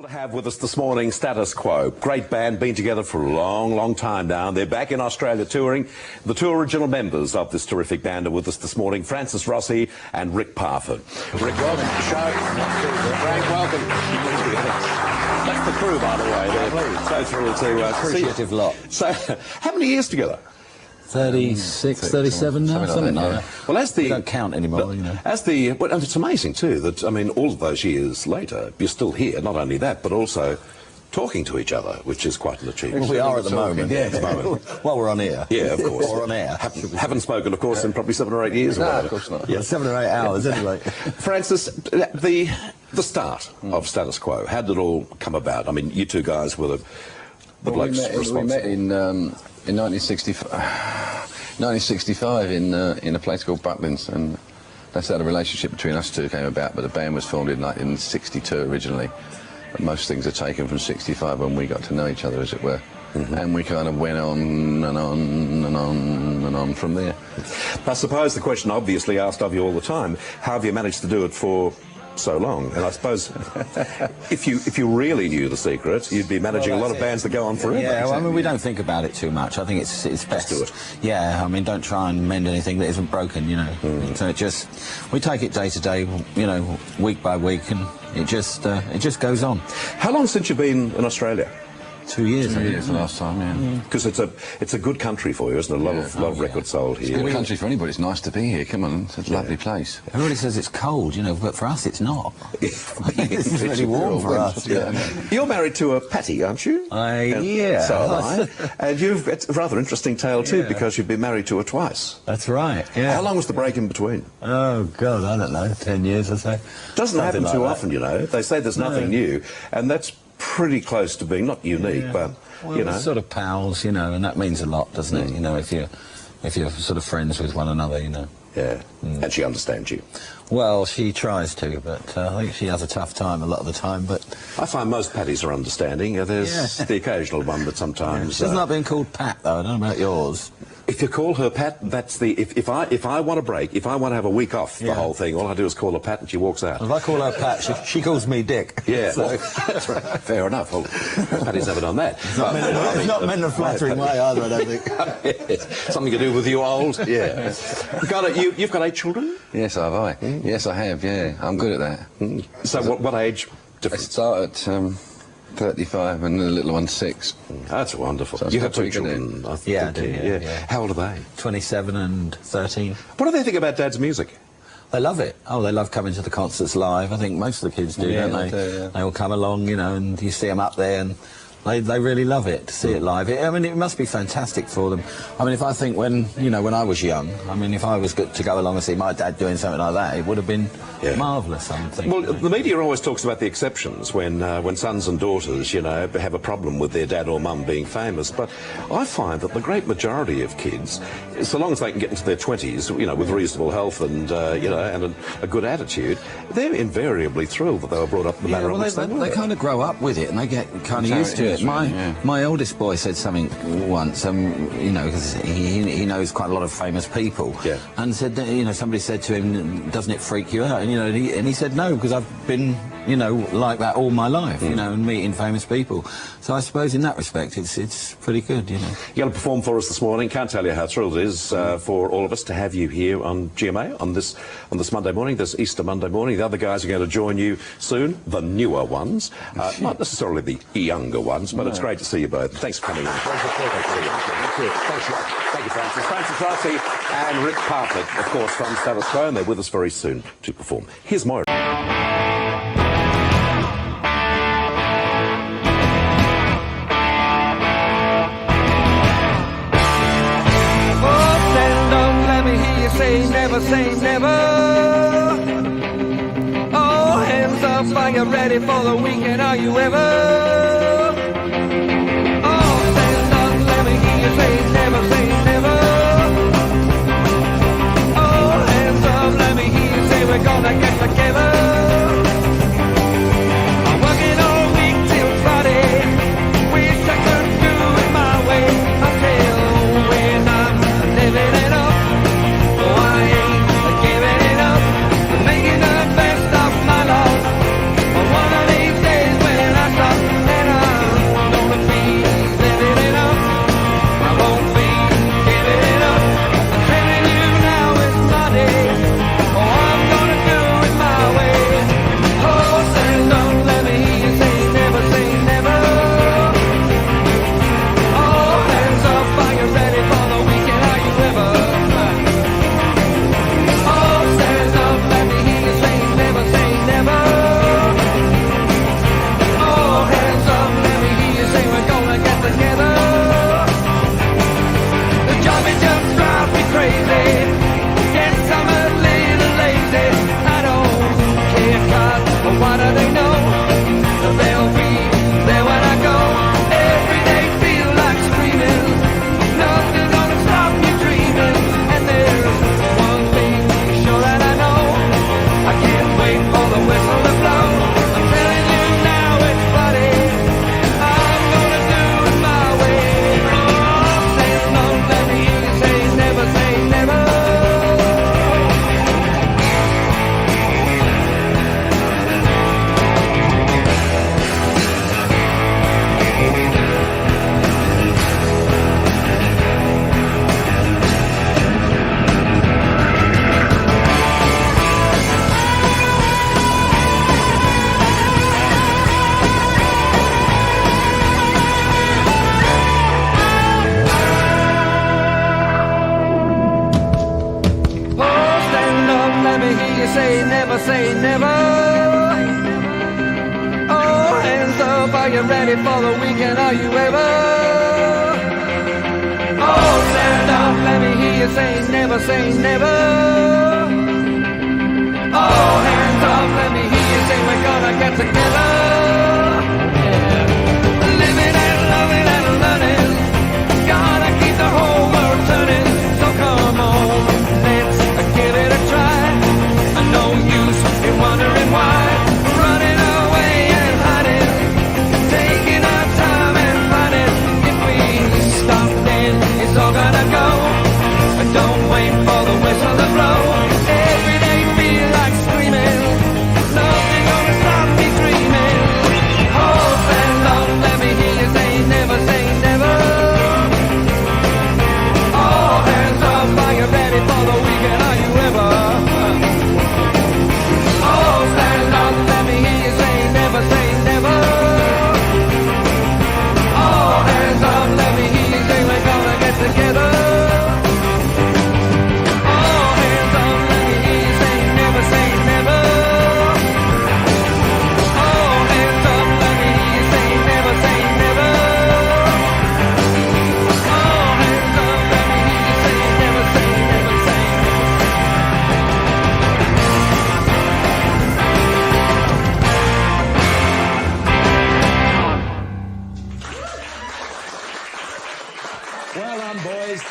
To have with us this morning, Status Quo. Great band, been together for a long, long time now. They're back in Australia touring. The two original members of this terrific band are with us this morning, Francis Rossi and Rick Parford. Rick, welcome to the show. Frank, welcome. That's the crew, by the way. They're so thrilled to appreciative see you. lot. So, how many years together? 36, 37 now, something like that. Well, as the... We don't count anymore, you know. Well, and it's amazing, too, that, I mean, all of those years later, you're still here, not only that, but also talking to each other, which is quite an achievement. Well, we are at the moment. Yeah, at the moment. Well, we're on air. Yeah, of course. We're on air. Haven't spoken, of course, in probably 7 or 8 years. No, or of course not. Yeah. 7 or 8 hours, anyway. Francis, the start of Status Quo, how did it all come about? I mean, you two guys were the blokes responsible. We met in 1965 in a place called Butlins, and that's how the relationship between us two came about. But the band was formed in 62 originally. But most things are taken from 65 when we got to know each other, as it were. And we kind of went on and on and on and on from there. I suppose the question obviously asked of you all the time, how have you managed to do it for so long? And I suppose if you really knew the secret, you'd be managing a lot of bands that go on forever. Yeah, well, I mean, we don't think about it too much. I think it's best. Just do it. Yeah, I mean, don't try and mend anything that isn't broken, you know. So we take it day to day, you know, week by week, and it just goes on. How long since you've been in Australia? 2 years. 2 years the last time, yeah. Because it's a good country for you, isn't it? A lot of records sold here. It's a good country for anybody. It's nice to be here. Come on, it's a lovely place. Everybody says it's cold, you know, but for us it's not. It's really warm for us. Yeah. You're married to a Patty, aren't you? Yeah. So am I. And it's a rather interesting tale too, because you've been married to her twice. That's right, yeah. How long was the break in between? Oh, God, I don't know, 10 years or so. Doesn't happen too often, you know. They say there's nothing new, and that's pretty close to being not unique, but well, you know, we're sort of pals, you know, and that means a lot, doesn't it? You know, if you're sort of friends with one another, you know. Yeah, and she understands you. Well, she tries to, but I think she has a tough time a lot of the time. But I find most Patties are understanding. There's the occasional one that sometimes. She's not being called Pat, though. I don't know about yours. If you call her Pat, that's the... If I want a break, if I want to have a week off the whole thing, all I do is call her Pat and she walks out. If I call her Pat, she calls me Dick. Yeah, so. well, that's right. Fair enough. Well, Patty's never done that. It's not meant in a flattering way either, I don't think. Yes. Something to do with you old. Yeah. You've got 8 children? Yes, have I. Yes, I have, yeah. I'm good at that. So what age difference? I start at 35 and the little one's 6. That's wonderful. So you have 2 children, I think. Yeah, I do, yeah. How old are they? 27 and 13. What do they think about Dad's music? They love it. Oh, they love coming to the concerts live. I think most of the kids do, don't they? They all come along, you know, and you see them up there, and they really love it, to see it live. I mean, it must be fantastic for them. I mean, if I think when I was young, I mean, if I was good to go along and see my dad doing something like that, it would have been marvellous, I would think. Well, the media always talks about the exceptions when sons and daughters, you know, have a problem with their dad or mum being famous. But I find that the great majority of kids, so long as they can get into their 20s, you know, with reasonable health and, you know, and a good attitude, they're invariably thrilled that they were brought up in the manner in which they were. They kind of grow up with it and they get kind of used to it. My oldest boy said something once, you know, because he knows quite a lot of famous people, and said that, you know, somebody said to him, "Doesn't it freak you out?" And you know, and he said, "No, because I've been, you know, like that all my life, you know, and meeting famous people." So I suppose in that respect, it's pretty good, you know. You're going to perform for us this morning. Can't tell you how thrilled it is for all of us to have you here on GMA on this Monday morning, this Easter Monday morning. The other guys are going to join you soon, the newer ones, not necessarily the younger ones, but it's great to see you both. Thanks for coming in. Thank you, Francis. Francis Rossi and Rick Parford, of course, from Status Quo, and they're with us very soon to perform. Here's more. Say never. Oh, hands up, are you ready for the weekend? Are you ever? Oh, stand up, let me hear you say never. Oh, hands up, let me hear you say we're gonna get together. I'm working all week till Friday. Wish I could do it my way until when I'm living it up. Making the best of my life. One of these days when I say never. Oh, hands up, are you ready for the weekend? Are you ever? Oh, stand up, let me hear you say never, say never. Oh, hands up, let me hear you say we're gonna get together. Living and loving and learning, gotta keep the whole world turning. So come on, let's give it a try. No use in wondering why, running away and hiding, taking our time and fighting. If we stop, then it's all gonna go. Don't wait for the whistle to blow. Every day feel like screaming, nothing gonna stop me dreaming. Hope and love, let me hear you say never, say never. All hands up, are you ready for the weekend? Are you ever? Oh, stand up, let me hear you say never, say never. All hands up, let me hear you say we're gonna get together. All hands up, let me hear you say never, say never. All hands up, let me hear you say never, say never. All hands up, let me hear you say never, say never, say Well done, boys.